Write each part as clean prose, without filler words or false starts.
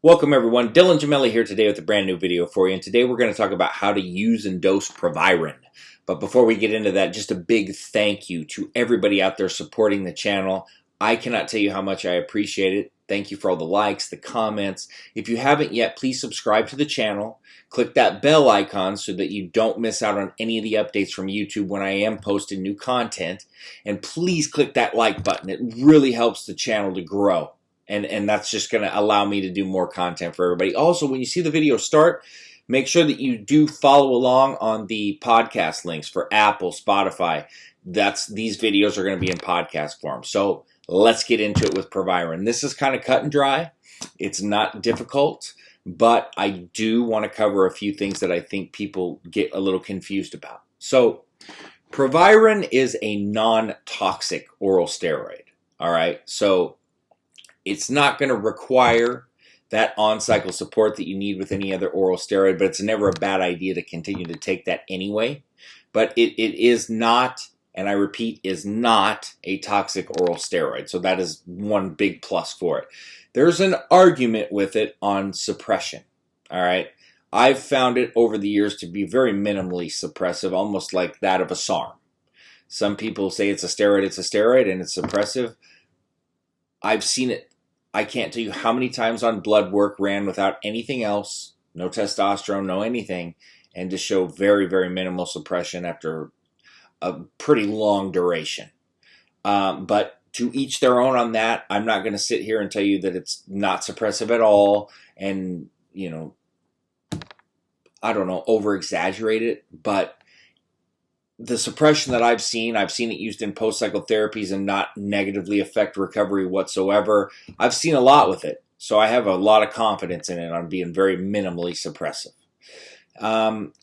Welcome everyone, Dylan Gemelli here today with a brand new video for you, and today we're going to talk about how to use and dose Proviron. But before we get into that, just a big thank you to everybody out there supporting the channel. I cannot tell you how much I appreciate it. Thank you for all the likes, the comments. If you haven't yet, please subscribe to the channel. Click that bell icon so that you don't miss out on any of the updates from YouTube when I am posting new content. And please click that like button. It really helps the channel to grow. And that's just going to allow me to do more content for everybody. Also, when you see the video start, make sure that you do follow along on the podcast links for Apple, Spotify. These videos are going to be in podcast form. So let's get into it with Proviron. This is kind of cut and dry. It's not difficult, but I do want to cover a few things that I think people get a little confused about. So Proviron is a non-toxic oral steroid. All right. So it's not going to require that on-cycle support that you need with any other oral steroid, but it's never a bad idea to continue to take that anyway. But it is not, and I repeat, is not a toxic oral steroid. So that is one big plus for it. There's an argument with it on suppression. All right. I've found it over the years to be very minimally suppressive, almost like that of a SARM. Some people say it's a steroid, and it's suppressive. I've seen it. I can't tell you how many times on blood work ran without anything else, no testosterone, no anything, and to show very, very minimal suppression after a pretty long duration. But to each their own on that. I'm not going to sit here and tell you that it's not suppressive at all and, you know, I don't know, over-exaggerate it, but the suppression that I've seen it used in post-cycle therapies and not negatively affect recovery whatsoever. I've seen a lot with it, so I have a lot of confidence in it on being very minimally suppressive.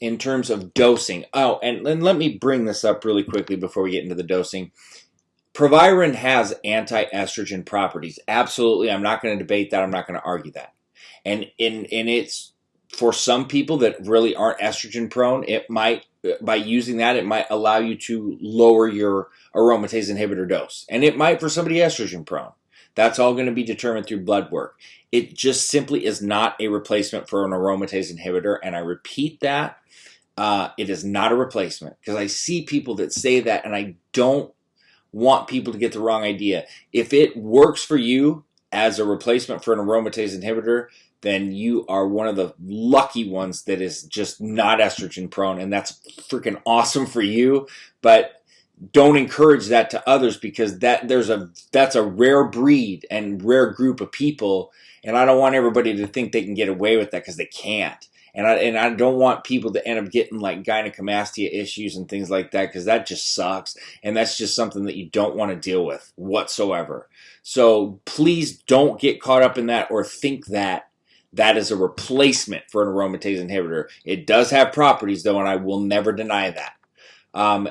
In terms of dosing, and let me bring this up really quickly before we get into the dosing. Proviron has anti-estrogen properties. Absolutely, I'm not going to debate that. I'm not going to argue that. And it's for some people that really aren't estrogen prone, it might, by using that, it might allow you to lower your aromatase inhibitor dose. And it might for somebody estrogen prone. That's all going to be determined through blood work. It just simply is not a replacement for an aromatase inhibitor. And I repeat that, it is not a replacement. Because I see people that say that, and I don't want people to get the wrong idea. If it works for you as a replacement for an aromatase inhibitor, then you are one of the lucky ones that is just not estrogen prone, and that's freaking awesome for you. But don't encourage that to others, because that's a rare breed and rare group of people, and I don't want everybody to think they can get away with that, because they can't. And I don't want people to end up getting like gynecomastia issues and things like that, because that just sucks, and that's just something that you don't want to deal with whatsoever. So please don't get caught up in that or think that that is a replacement for an aromatase inhibitor. It does have properties, though, and I will never deny that.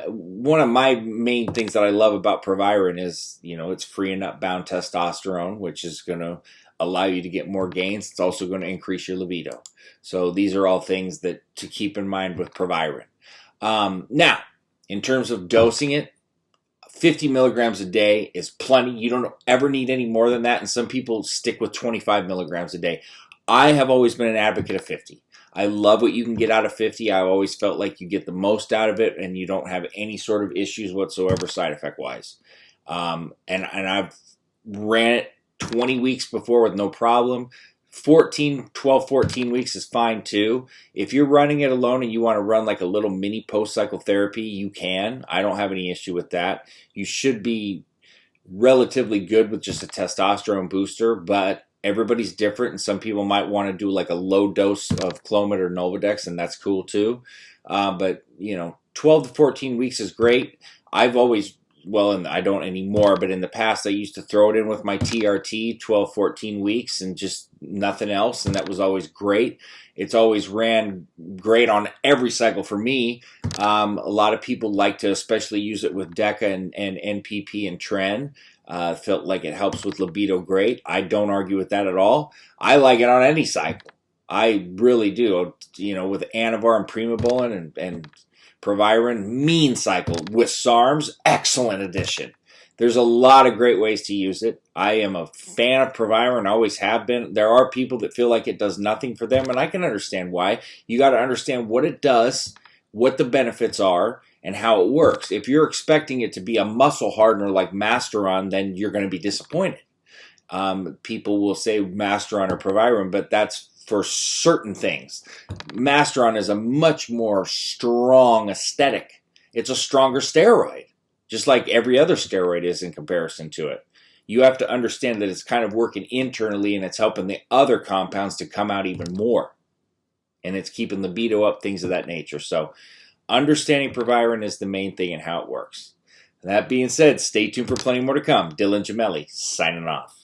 One of my main things that I love about Proviron is, you know, it's free and nut-bound testosterone, which is going to allow you to get more gains. It's also going to increase your libido. So these are all things that to keep in mind with Proviron. Now, in terms of dosing it, 50 milligrams a day is plenty. You don't ever need any more than that, and some people stick with 25 milligrams a day. I have always been an advocate of 50. I love what you can get out of 50. I've always felt like you get the most out of it and you don't have any sort of issues whatsoever side effect wise. And I've ran it 20 weeks before with no problem. 12, 14 weeks is fine too. If you're running it alone and you want to run like a little mini post-cycle therapy, you can. I don't have any issue with that. You should be relatively good with just a testosterone booster, but everybody's different, and some people might want to do like a low dose of Clomid or Nolvadex, and that's cool too. But, you know, 12 to 14 weeks is great. I've always, well, and I don't anymore, but in the past I used to throw it in with my TRT, 12, 14 weeks, and just nothing else, and that was always great. It's always ran great on every cycle for me. A lot of people like to especially use it with DECA and NPP and Tren. Felt like it helps with libido great. I don't argue with that at all. I like it on any cycle. I really do. You know, with Anavar and Primobolan and Proviron, mean cycle. With SARMs, excellent addition. There's a lot of great ways to use it. I am a fan of Proviron, always have been. There are people that feel like it does nothing for them, and I can understand why. You got to understand what it does, what the benefits are, and how it works. If you're expecting it to be a muscle hardener like Masteron, then you're going to be disappointed. People will say Masteron or Proviron, but that's for certain things. Masteron is a much more strong aesthetic. It's a stronger steroid, just like every other steroid is in comparison to it. You have to understand that it's kind of working internally and it's helping the other compounds to come out even more. And it's keeping libido up, things of that nature. So understanding Proviron is the main thing and how it works. That being said, stay tuned for plenty more to come. Dylan Gemelli, signing off.